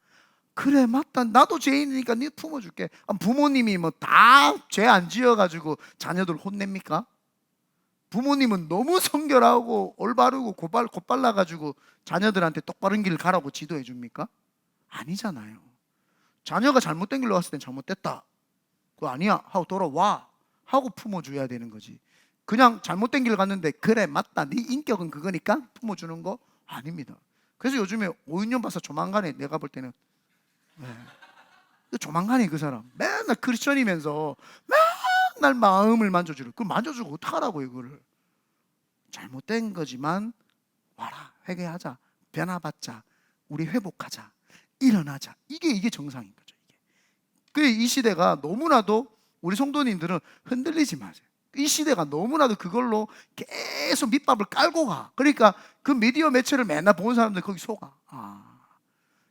그래 맞다 나도 죄인이니까 니 품어줄게. 부모님이 뭐 다 죄 안 지어가지고 자녀들 혼냅니까? 부모님은 너무 성결하고 올바르고 곧발라가지고 자녀들한테 똑바른 길을 가라고 지도해 줍니까? 아니잖아요. 자녀가 잘못된 길로 갔을 땐 잘못됐다 그거 아니야 하고 돌아와 하고 품어줘야 되는 거지. 그냥 잘못된 길을 갔는데 그래 맞다 네 인격은 그거니까 품어주는 거 아닙니다. 그래서 요즘에 오윤영 박사 조만간에 내가 볼 때는 조만간에 그 사람 맨날 크리스천이면서 맨날 마음을 만져주려 그걸 만져주고 어떡하라고 이거를. 잘못된 거지만 와라 회개하자 변화받자 우리 회복하자 일어나자 이게 정상인 거죠. 이 시대가 너무나도 우리 성도님들은 흔들리지 마세요. 이 시대가 너무나도 그걸로 계속 밑밥을 깔고 가. 그러니까 그 미디어 매체를 맨날 보는 사람들 거기 속아.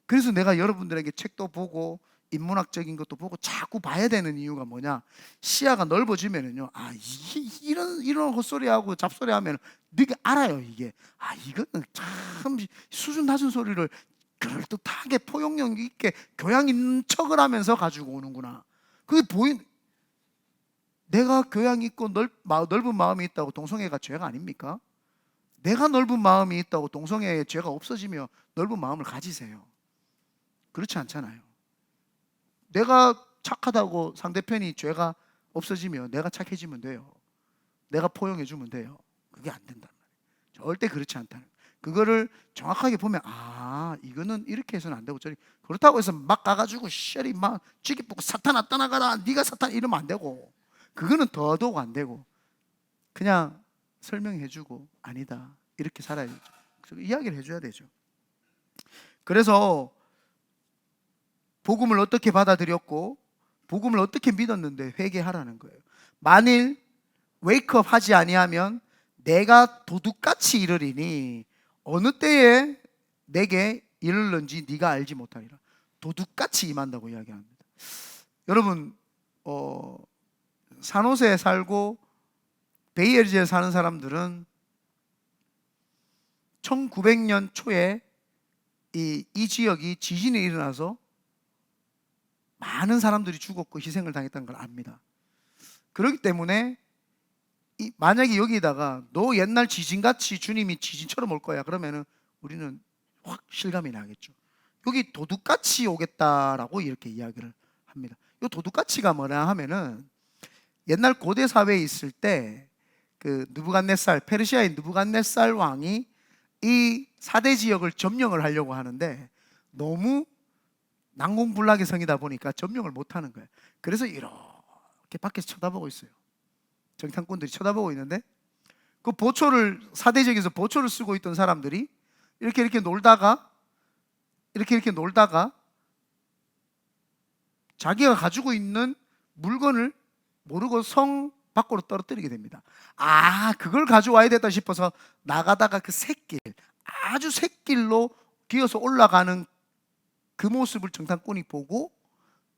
그래서 내가 여러분들에게 책도 보고 인문학적인 것도 보고 자꾸 봐야 되는 이유가 뭐냐? 시야가 넓어지면은요. 이런 헛소리하고 잡소리하면 네가 알아요. 이게 이거는 참 수준 낮은 소리를 그럴듯하게 포용력 있게 교양 있는 척을 하면서 가지고 오는구나. 그게 내가 교양 있고 넓은 마음이 있다고 동성애가 죄가 아닙니까? 내가 넓은 마음이 있다고 동성애의 죄가 없어지며 넓은 마음을 가지세요. 그렇지 않잖아요. 내가 착하다고 상대편이 죄가 없어지면 내가 착해지면 돼요. 내가 포용해주면 돼요. 그게 안 된단 말이에요. 절대 그렇지 않다는 거예요. 그거를 정확하게 보면 이거는 이렇게 해서는 안 되고 저리 그렇다고 해서 막 가가지고 셔리 막 쥐기 뽑고 사탄아 떠나가라 네가 사탄 이러면 안 되고 그거는 더더욱 안 되고 그냥 설명해주고 아니다 이렇게 살아야 되죠. 이야기를 해줘야 되죠. 그래서 복음을 어떻게 받아들였고 복음을 어떻게 믿었는데 회개하라는 거예요. 만일 웨이크업 하지 아니하면 내가 도둑같이 이르리니 어느 때에 내게 이르는지 네가 알지 못하리라. 도둑같이 임한다고 이야기합니다. 여러분 산호세에 살고 베이에리지에 사는 사람들은 1900년 초에 이 지역이 지진이 일어나서 많은 사람들이 죽었고 희생을 당했다는 걸 압니다. 그렇기 때문에 만약에 여기다가 너 옛날 지진같이 주님이 지진처럼 올 거야 그러면은 우리는 확 실감이 나겠죠. 여기 도둑같이 오겠다라고 이렇게 이야기를 합니다. 이 도둑같이가 뭐냐 하면은 옛날 고대 사회에 있을 때 그 느부갓네살 페르시아의 느부갓네살 왕이 이 4대 지역을 점령을 하려고 하는데 너무 난공불락의 성이다 보니까 점령을 못하는 거예요. 그래서 이렇게 밖에서 쳐다보고 있어요. 정탐꾼들이 쳐다보고 있는데 그 4대 지역에서 보초를 쓰고 있던 사람들이 이렇게 놀다가 자기가 가지고 있는 물건을 모르고 성 밖으로 떨어뜨리게 됩니다. 아, 그걸 가져와야 됐다 싶어서 나가다가 그 샛길, 아주 샛길로 기어서 올라가는 그 모습을 정탐꾼이 보고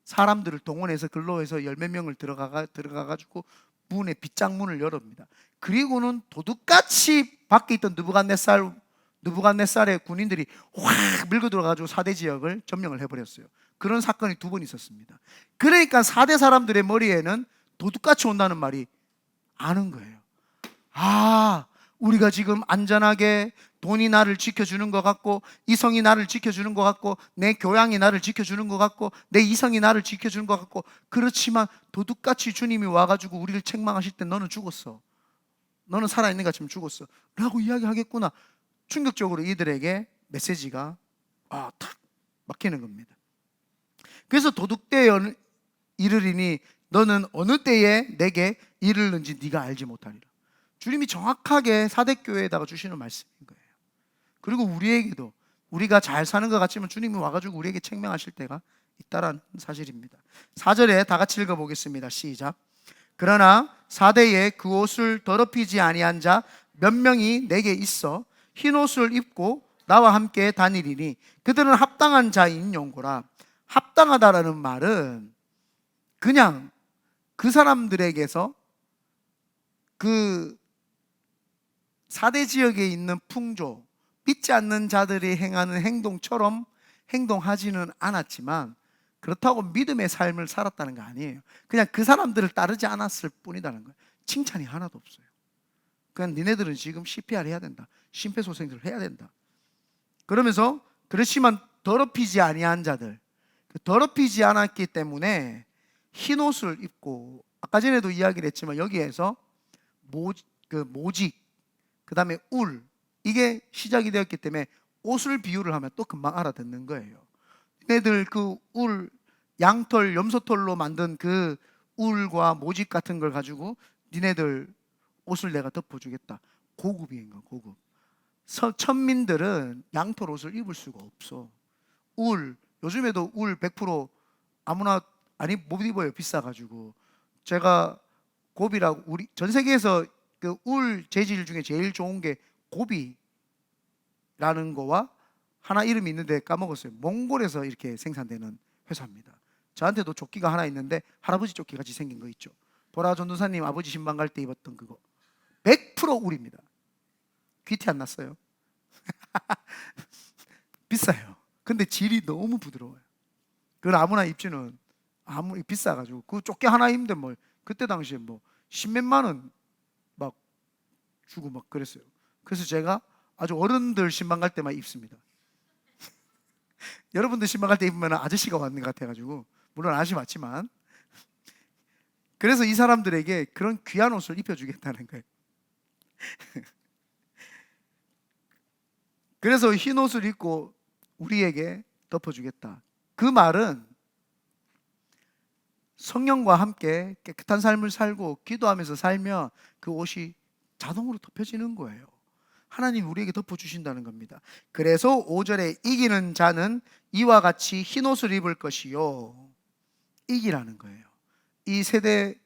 사람들을 동원해서 근로해서 열 몇 명을 들어가가지고 문에 빗장문을 열었습니다. 그리고는 도둑같이 밖에 있던 느부갓네살의 군인들이 확 밀고 들어가지고 4대 지역을 점령을 해버렸어요. 그런 사건이 2번 있었습니다. 그러니까 4대 사람들의 머리에는 도둑같이 온다는 말이 아는 거예요. 아, 우리가 지금 안전하게 돈이 나를 지켜주는 것 같고, 이성이 나를 지켜주는 것 같고, 내 교양이 나를 지켜주는 것 같고, 내 이성이 나를 지켜주는 것 같고, 그렇지만 도둑같이 주님이 와가지고 우리를 책망하실 때 너는 죽었어, 너는 살아있는 것 같지만 죽었어 라고 이야기하겠구나. 충격적으로 이들에게 메시지가 탁 막히는 겁니다. 그래서 도둑때에 이르리니 너는 어느 때에 내게 이르는지 네가 알지 못하리라. 주님이 정확하게 사대교회에다가 주시는 말씀인 거예요. 그리고 우리에게도 우리가 잘 사는 것 같지만 주님이 와가지고 우리에게 책망하실 때가 있다라는 사실입니다. 4절에 다 같이 읽어보겠습니다. 시작. 그러나 사대에 그 옷을 더럽히지 아니한 자 몇 명이 내게 있어 흰 옷을 입고 나와 함께 다니리니 그들은 합당한 자인 용고라. 합당하다라는 말은 그냥 그 사람들에게서 그 4대 지역에 있는 풍조, 믿지 않는 자들이 행하는 행동처럼 행동하지는 않았지만 그렇다고 믿음의 삶을 살았다는 거 아니에요. 그냥 그 사람들을 따르지 않았을 뿐이라는 거예요. 칭찬이 하나도 없어요. 그냥 니네들은 지금 CPR 해야 된다, 심폐소생술을 해야 된다. 그러면서 그렇지만 더럽히지 아니한 자들, 더럽히지 않았기 때문에 흰 옷을 입고, 아까 전에도 이야기를 했지만 여기에서 모직, 그 다음에 울, 이게 시작이 되었기 때문에 옷을 비유를 하면 또 금방 알아듣는 거예요. 얘네들 그 울, 양털, 염소털로 만든 그 울과 모직 같은 걸 가지고 니네들 옷을 내가 덮어주겠다. 고급인 거, 고급. 천민들은 양털 옷을 입을 수가 없어. 울, 요즘에도 울 100% 아무나 못 입어요. 비싸가지고. 제가 고비라고, 우리 전 세계에서 그 울 재질 중에 제일 좋은 게 고비라는 거와 하나 이름이 있는데 까먹었어요. 몽골에서 이렇게 생산되는 회사입니다. 저한테도 조끼가 하나 있는데 할아버지 조끼 같이 생긴 거 있죠. 보라 전도사님 아버지 신방 갈 때 입었던 그거 100% 울입니다. 귀티 안 났어요. 비싸요. 근데 질이 너무 부드러워요. 그걸 아무나 입지는, 비싸가지고 그 조끼 하나 입는데 뭐 그때 당시에 뭐 십몇만 원 막 주고 막 그랬어요. 그래서 제가 아주 어른들 신방 갈 때만 입습니다. 여러분들 신방 갈 때 입으면 아저씨가 왔는 것 같아가지고, 물론 아저씨 맞지만, 그래서 이 사람들에게 그런 귀한 옷을 입혀주겠다는 거예요. 그래서 흰 옷을 입고 우리에게 덮어주겠다. 그 말은 성령과 함께 깨끗한 삶을 살고 기도하면서 살면 그 옷이 자동으로 덮여지는 거예요. 하나님 우리에게 덮어주신다는 겁니다. 그래서 5절에 이기는 자는 이와 같이 흰 옷을 입을 것이요. 이기라는 거예요. 이 세대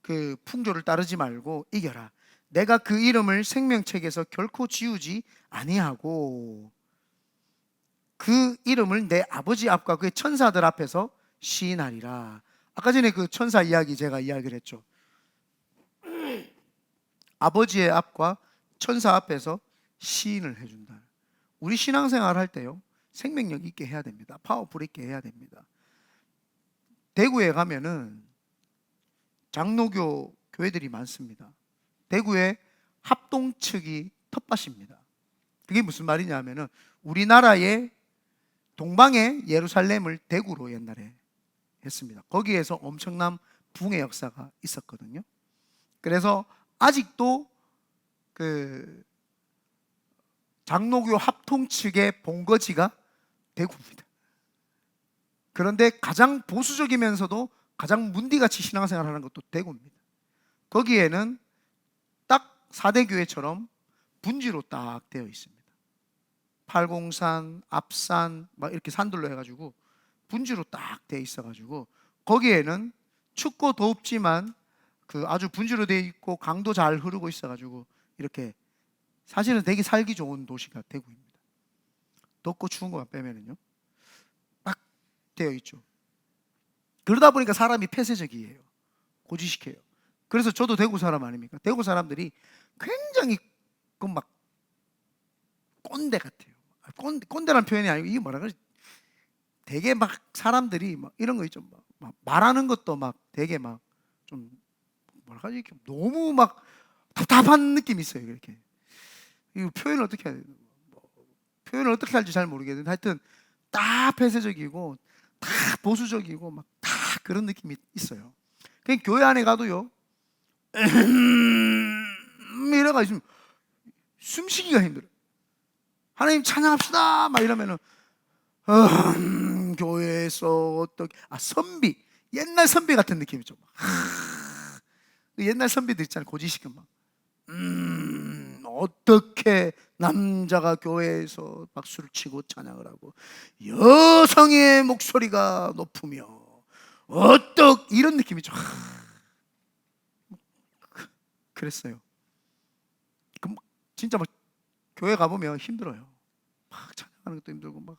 그 풍조를 따르지 말고 이겨라. 내가 그 이름을 생명책에서 결코 지우지 아니하고 그 이름을 내 아버지 앞과 그의 천사들 앞에서 시인하리라. 아까 전에 그 천사 이야기 제가 이야기를 했죠. 아버지의 앞과 천사 앞에서 시인을 해준다. 우리 신앙생활 할 때요, 생명력 있게 해야 됩니다. 파워풀 있게 해야 됩니다. 대구에 가면은 장로교 교회들이 많습니다. 대구의 합동측이 텃밭입니다. 그게 무슨 말이냐 하면은 우리나라의 동방의 예루살렘을 대구로 옛날에 했습니다. 거기에서 엄청난 붕의 역사가 있었거든요. 그래서 아직도 그 장로교 합동측의 본거지가 대구입니다. 그런데 가장 보수적이면서도 가장 문디같이 신앙생활을 하는 것도 대구입니다. 거기에는 딱 4대 교회처럼 분지로 딱 되어 있습니다. 팔공산, 앞산 막 이렇게 산들로 해가지고 분지로 딱 되어 있어가지고 거기에는 춥고 덥지만 그 아주 분지로 되어 있고 강도 잘 흐르고 있어가지고 이렇게 사실은 되게 살기 좋은 도시가 대구입니다. 덥고 추운 것만 빼면은요, 딱 되어 있죠. 그러다 보니까 사람이 폐쇄적이에요. 고지식해요. 그래서 저도 대구 사람 아닙니까? 대구 사람들이 굉장히 그 막 꼰대 같아요. 꼰대라는 표현이 아니고 이게 뭐라 그러지? 되게 막 사람들이 막 이런 거 있죠. 막 말하는 것도 막 되게 막 좀 뭐라 그러지? 너무 막 답답한 느낌이 있어요. 이렇게 이 표현을 어떻게 해야 돼요? 표현을 어떻게 할지 잘 모르겠는데 하여튼 다 폐쇄적이고 다 보수적이고 막 다 그런 느낌이 있어요. 그냥 교회 안에 가도요, 이래가 있으면 숨쉬기가 힘들어요. 하나님 찬양합시다 막 이러면은 교회에서 어떻게 선비, 옛날 선비 같은 느낌이죠. 옛날 선비들 있잖아요. 고지식은 막 어떻게 남자가 교회에서 박수를 치고 찬양을 하고 여성의 목소리가 높으며 이런 느낌이죠. 그랬어요. 진짜 막 교회 가보면 힘들어요. 막 찬양하는 것도 힘들고 막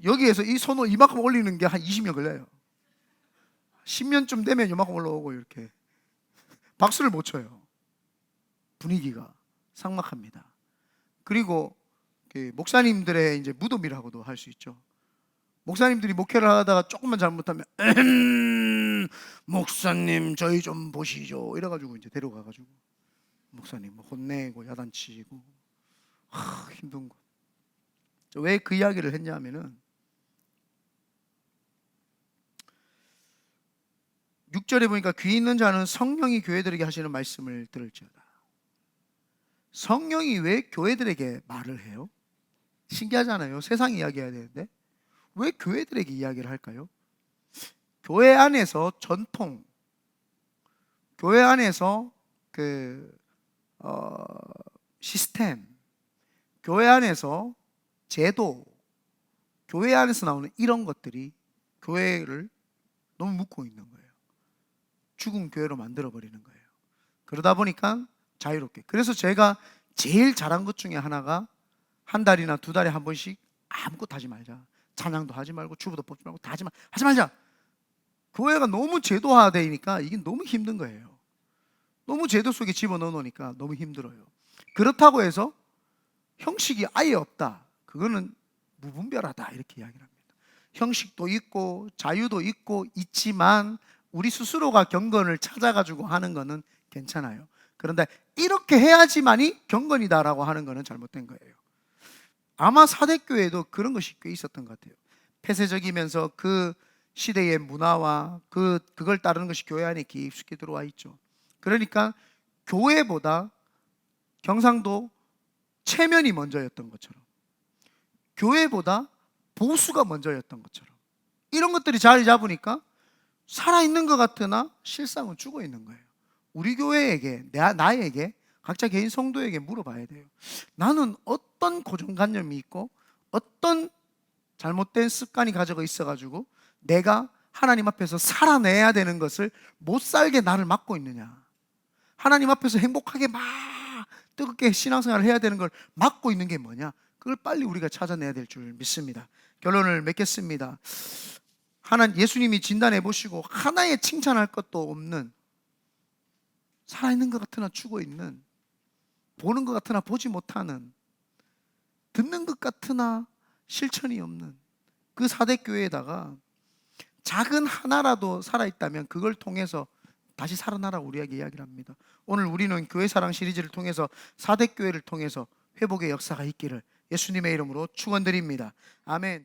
여기에서 이 손을 이만큼 올리는 게 한 20년 걸려요. 10년쯤 되면 이만큼 올라오고 이렇게 박수를 못 쳐요. 분위기가 삭막합니다. 그리고 목사님들의 이제 무덤이라고도 할 수 있죠. 목사님들이 목회를 하다가 조금만 잘못하면 목사님 저희 좀 보시죠 이래가지고 이제 데려가가지고 목사님 혼내고 야단치고 힘든 거. 왜 그 이야기를 했냐면은 6절에 보니까 귀 있는 자는 성령이 교회들에게 하시는 말씀을 들을지어다. 성령이 왜 교회들에게 말을 해요? 신기하잖아요. 세상 이야기해야 되는데 왜 교회들에게 이야기를 할까요? 교회 안에서 전통, 교회 안에서 시스템, 교회 안에서 제도, 교회 안에서 나오는 이런 것들이 교회를 너무 묶고 있는 거예요. 죽은 교회로 만들어버리는 거예요. 그러다 보니까 자유롭게. 그래서 제가 제일 잘한 것 중에 하나가 한 달이나 두 달에 한 번씩 아무것도 하지 말자. 찬양도 하지 말고 주보도 뽑지 말고 다 하지 말자. 교회가 너무 제도화되니까 이게 너무 힘든 거예요. 너무 제도 속에 집어넣어 놓으니까 너무 힘들어요. 그렇다고 해서 형식이 아예 없다. 그거는 무분별하다 이렇게 이야기를 합니다. 형식도 있고 자유도 있지만 우리 스스로가 경건을 찾아가지고 하는 거는 괜찮아요. 그런데 이렇게 해야지만이 경건이다라고 하는 거는 잘못된 거예요. 아마 사대교회도 그런 것이 꽤 있었던 것 같아요. 폐쇄적이면서 그 시대의 문화와 그걸 따르는 것이 교회 안에 깊숙이 들어와 있죠. 그러니까 교회보다 경상도 체면이 먼저였던 것처럼, 교회보다 보수가 먼저였던 것처럼, 이런 것들이 자리 잡으니까 살아있는 것 같으나 실상은 죽어 있는 거예요. 우리 교회에게, 나에게, 각자 개인 성도에게 물어봐야 돼요. 나는 어떤 고정관념이 있고 어떤 잘못된 습관이 가지고 있어가지고 내가 하나님 앞에서 살아내야 되는 것을 못 살게 나를 막고 있느냐. 하나님 앞에서 행복하게 막 뜨겁게 신앙생활을 해야 되는 걸 막고 있는 게 뭐냐. 그걸 빨리 우리가 찾아내야 될 줄 믿습니다. 결론을 맺겠습니다. 예수님이 진단해 보시고 하나의 칭찬할 것도 없는, 살아있는 것 같으나 죽어있는, 보는 것 같으나 보지 못하는, 듣는 것 같으나 실천이 없는 그 사대교회에다가 작은 하나라도 살아있다면 그걸 통해서 다시 살아나라고 우리에게 이야기를 합니다. 오늘 우리는 교회사랑 시리즈를 통해서 사대교회를 통해서 회복의 역사가 있기를 예수님의 이름으로 축원드립니다. 아멘.